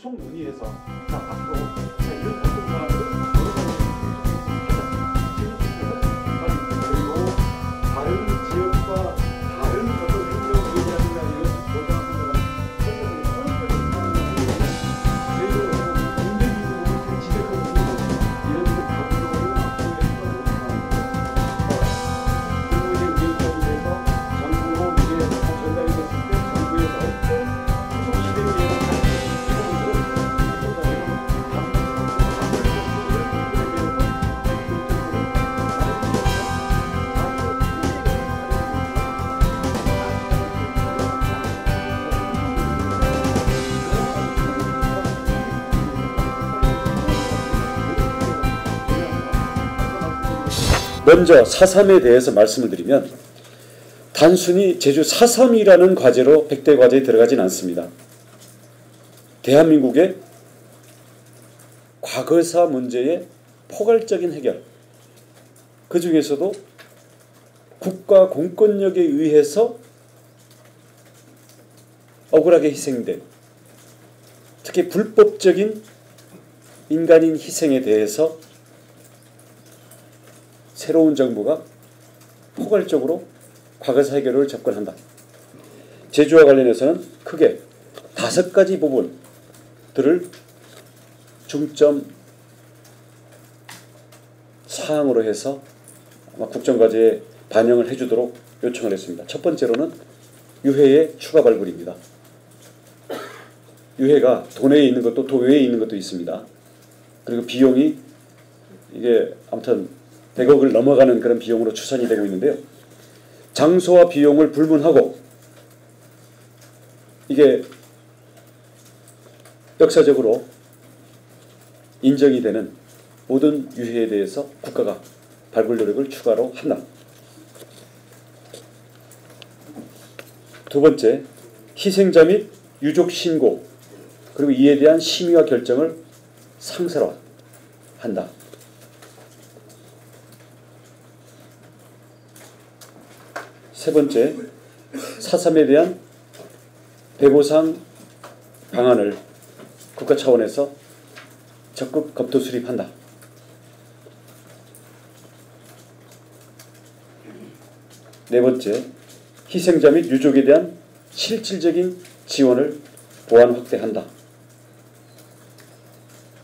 후속 논의해서 자, 앞으로 자, 이런 결정사항을 여러 가지 그리고 다른 지역과 다른 어떤 행정 의견이나 이런 보장하는 설명이 선언적인 사항이라고 저희들 문제 기준을 지적하고 있는 이런 경로를 앞으로 해서 그리고 이제 의견까지 해서 정부로 이제 전달이 됐을 때 정부에서 후속 시행령을 먼저 4.3에 대해서 말씀을 드리면 단순히 제주 4.3이라는 과제로 100대 과제에 들어가진 않습니다. 대한민국의 과거사 문제의 포괄적인 해결, 그 중에서도 국가 공권력에 의해서 억울하게 희생된, 특히 불법적인 인간인 희생에 대해서 새로운 정부가 포괄적으로 과거사 해결을 접근한다. 제주와 관련해서는 크게 5가지 부분들을 중점 사항으로 해서 아마 국정과제에 반영을 해주도록 요청을 했습니다. 첫 번째로는 유해의 추가 발굴입니다. 유해가 도내에 있는 것도 도외에 있는 것도 있습니다. 그리고 비용이 이게 아무튼 100억을 넘어가는 그런 비용으로 추산이 되고 있는데요. 장소와 비용을 불문하고 이게 역사적으로 인정이 되는 모든 유해에 대해서 국가가 발굴 노력을 추가로 한다. 두 번째, 희생자 및 유족 신고 그리고 이에 대한 심의와 결정을 상설화한다. 세 번째, 4.3에 대한 배보상 방안을 국가 차원에서 적극 검토 수립한다. 네 번째, 희생자 및 유족에 대한 실질적인 지원을 보완 확대한다.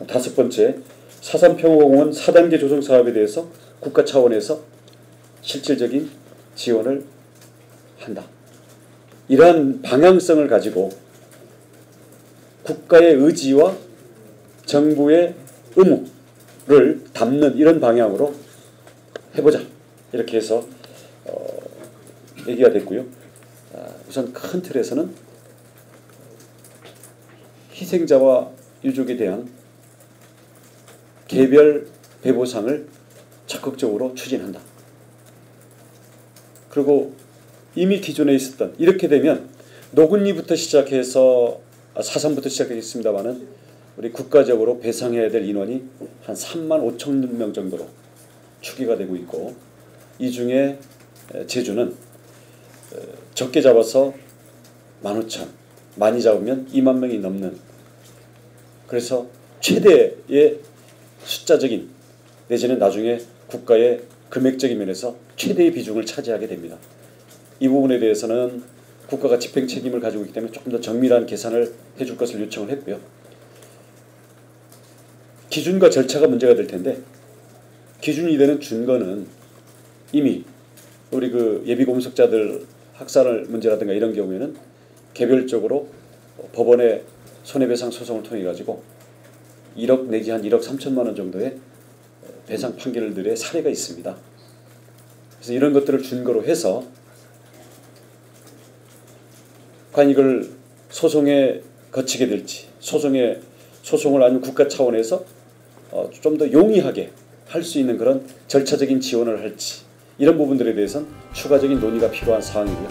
다섯 번째, 4.3 평화공원 4단계 조성 사업에 대해서 국가 차원에서 실질적인 지원을 한다. 이러한 방향성을 가지고 국가의 의지와 정부의 의무를 담는 이런 방향으로 해보자. 이렇게 해서 얘기가 됐고요. 우선 큰 틀에서는 희생자와 유족에 대한 개별 배보상을 적극적으로 추진한다. 그리고 이미 기존에 있었던, 이렇게 되면 노근리부터 시작해서 4.3부터 시작했습니다마는 우리 국가적으로 배상해야 될 인원이 한 35,000명 정도로 추계가 되고 있고, 이 중에 제주는 적게 잡아서 15,000, 많이 잡으면 2만 명이 넘는, 그래서 최대의 숫자적인 내지는 나중에 국가의 금액적인 면에서 최대의 비중을 차지하게 됩니다. 이 부분에 대해서는 국가가 집행 책임을 가지고 있기 때문에 조금 더 정밀한 계산을 해줄 것을 요청을 했고요. 기준과 절차가 문제가 될 텐데, 기준이 되는 준거는 이미 우리 그 예비공석자들 학살 문제라든가 이런 경우에는 개별적으로 법원의 손해배상 소송을 통해 가지고 1억 내지 한 1억 3천만 원 정도의 배상 판결들의 사례가 있습니다. 그래서 이런 것들을 준거로 해서 과연 이걸 소송에 거치게 될지, 소송을 아니면 국가 차원에서 좀 더 용이하게 할 수 있는 그런 절차적인 지원을 할지, 이런 부분들에 대해서는 추가적인 논의가 필요한 사항이고요.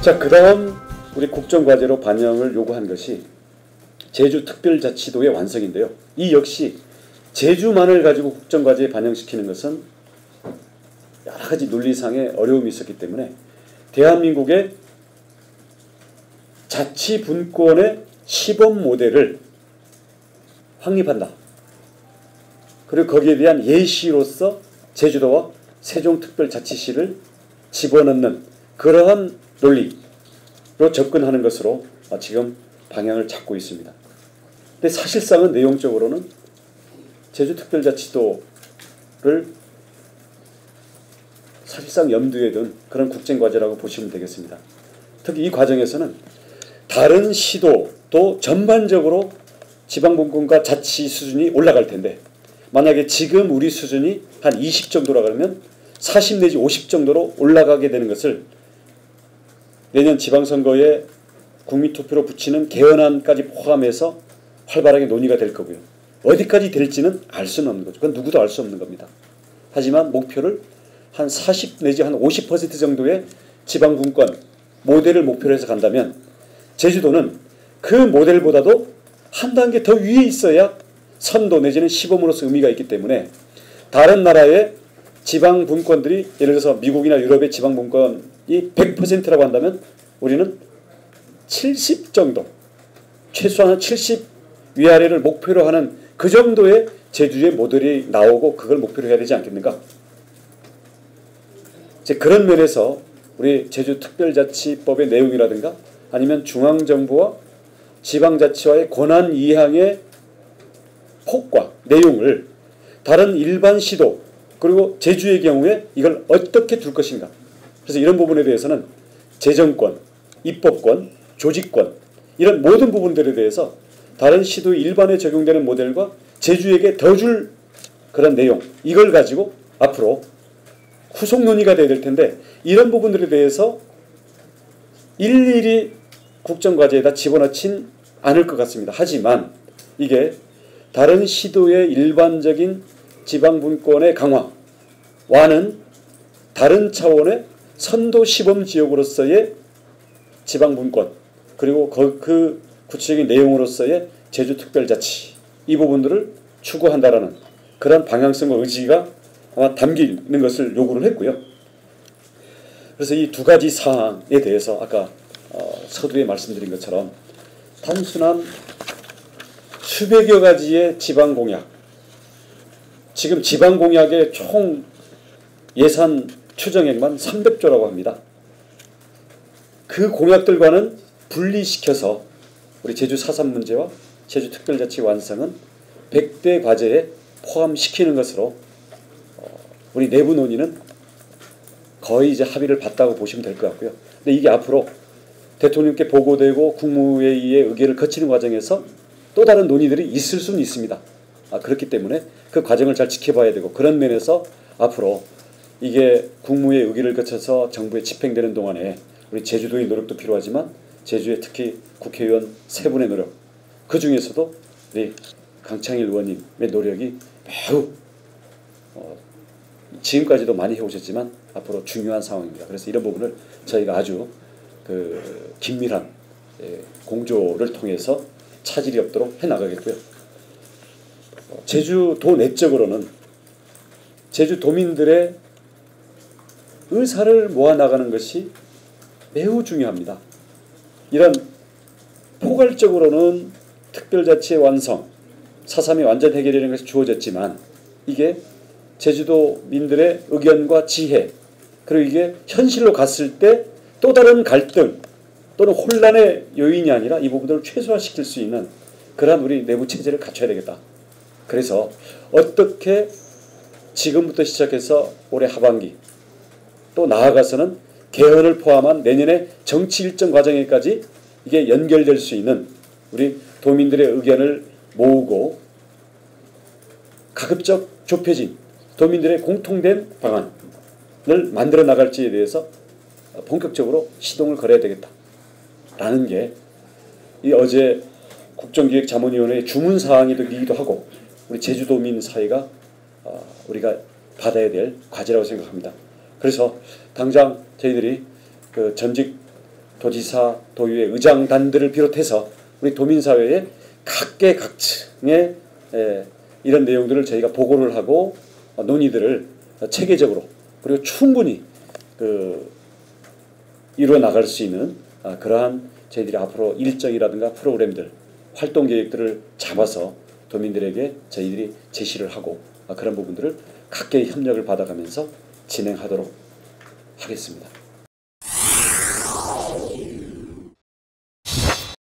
자, 그 다음 우리 국정과제로 반영을 요구한 것이 제주특별자치도의 완성인데요. 이 역시 제주만을 가지고 국정과제에 반영시키는 것은 여러 가지 논리상의 어려움이 있었기 때문에 대한민국의 자치분권의 시범 모델을 확립한다. 그리고 거기에 대한 예시로서 제주도와 세종특별자치시를 집어넣는 그러한 논리로 접근하는 것으로 지금 방향을 잡고 있습니다. 근데 사실상은 내용적으로는 제주특별자치도를 사실상 염두에 둔 그런 국정과제라고 보시면 되겠습니다. 특히 이 과정에서는 다른 시도도 전반적으로 지방분권과 자치 수준이 올라갈 텐데 만약에 지금 우리 수준이 한 20 정도라 그러면 40 내지 50 정도로 올라가게 되는 것을 내년 지방선거에 국민투표로 붙이는 개헌안까지 포함해서 활발하게 논의가 될 거고요. 어디까지 될지는 알 수는 없는 거죠. 그건 누구도 알 수 없는 겁니다. 하지만 목표를 한 40 내지 한 50% 정도의 지방분권 모델을 목표로 해서 간다면 제주도는 그 모델보다도 한 단계 더 위에 있어야 선도 내지는 시범으로서 의미가 있기 때문에 다른 나라의 지방분권들이 예를 들어서 미국이나 유럽의 지방분권이 100%라고 한다면 우리는 70 정도 최소한 70 위아래를 목표로 하는 그 정도의 제주의 모델이 나오고 그걸 목표로 해야 되지 않겠는가. 이제 그런 면에서 우리 제주특별자치법의 내용이라든가 아니면 중앙정부와 지방자치와의 권한 이항의 폭과 내용을 다른 일반 시도 그리고 제주의 경우에 이걸 어떻게 둘 것인가. 그래서 이런 부분에 대해서는 재정권, 입법권, 조직권 이런 모든 부분들에 대해서 다른 시도 일반에 적용되는 모델과 제주에게 더 줄 그런 내용 이걸 가지고 앞으로 후속 논의가 돼야 될 텐데 이런 부분들에 대해서 일일이 국정과제에다 집어넣진 않을 것 같습니다. 하지만 이게 다른 시도의 일반적인 지방분권의 강화와는 다른 차원의 선도 시범지역으로서의 지방분권 그리고 그 구체적인 내용으로서의 제주특별자치 이 부분들을 추구한다라는 그런 방향성과 의지가 아마 담기는 것을 요구를 했고요. 그래서 이 두 가지 사항에 대해서 아까 서두에 말씀드린 것처럼 단순한 수백여 가지의 지방공약 지금 지방공약의 총 예산 추정액만 300조라고 합니다. 그 공약들과는 분리시켜서 우리 제주 4.3 문제와 제주 특별자치 완성은 100대 과제에 포함시키는 것으로 우리 내부 논의는 거의 이제 합의를 봤다고 보시면 될 것 같고요. 근데 이게 앞으로 대통령께 보고되고 국무회의의 의결을 거치는 과정에서 또 다른 논의들이 있을 수는 있습니다. 그렇기 때문에 그 과정을 잘 지켜봐야 되고 그런 면에서 앞으로 이게 국무회의 의결을 거쳐서 정부에 집행되는 동안에 우리 제주도의 노력도 필요하지만 제주의 특히 국회의원 세 분의 노력 그 중에서도 우리 강창일 의원님의 노력이 매우 지금까지도 많이 해오셨지만 앞으로 중요한 상황입니다. 그래서 이런 부분을 저희가 아주 긴밀한 공조를 통해서 차질이 없도록 해나가겠고요. 제주도 내적으로는 제주도민들의 의사를 모아나가는 것이 매우 중요합니다. 이런 포괄적으로는 특별자치의 완성, 4.3의 완전 해결이라는 것이 주어졌지만 이게 제주도민들의 의견과 지혜 그리고 이게 현실로 갔을 때 또 다른 갈등 또는 혼란의 요인이 아니라 이 부분들을 최소화시킬 수 있는 그러한 우리 내부 체제를 갖춰야 되겠다. 그래서 어떻게 지금부터 시작해서 올해 하반기 또 나아가서는 개헌을 포함한 내년의 정치 일정 과정에까지 이게 연결될 수 있는 우리 도민들의 의견을 모으고 가급적 좁혀진 도민들의 공통된 방안을 만들어 나갈지에 대해서 본격적으로 시동을 걸어야 되겠다라는 게 이 어제 국정기획자문위원회의 주문사항이 되기도 하고 우리 제주도민 사회가 우리가 받아야 될 과제라고 생각합니다. 그래서 당장 저희들이 그 전직 도지사, 도의회 의장단들을 비롯해서 우리 도민사회에 각계각층의 이런 내용들을 저희가 보고를 하고 논의들을 체계적으로 그리고 충분히 이루어 나갈 수 있는 그러한 저희들이 앞으로 일정이라든가 프로그램들 활동 계획들을 잡아서 도민들에게 저희들이 제시를 하고 그런 부분들을 각계의 협력을 받아가면서 진행하도록 하겠습니다.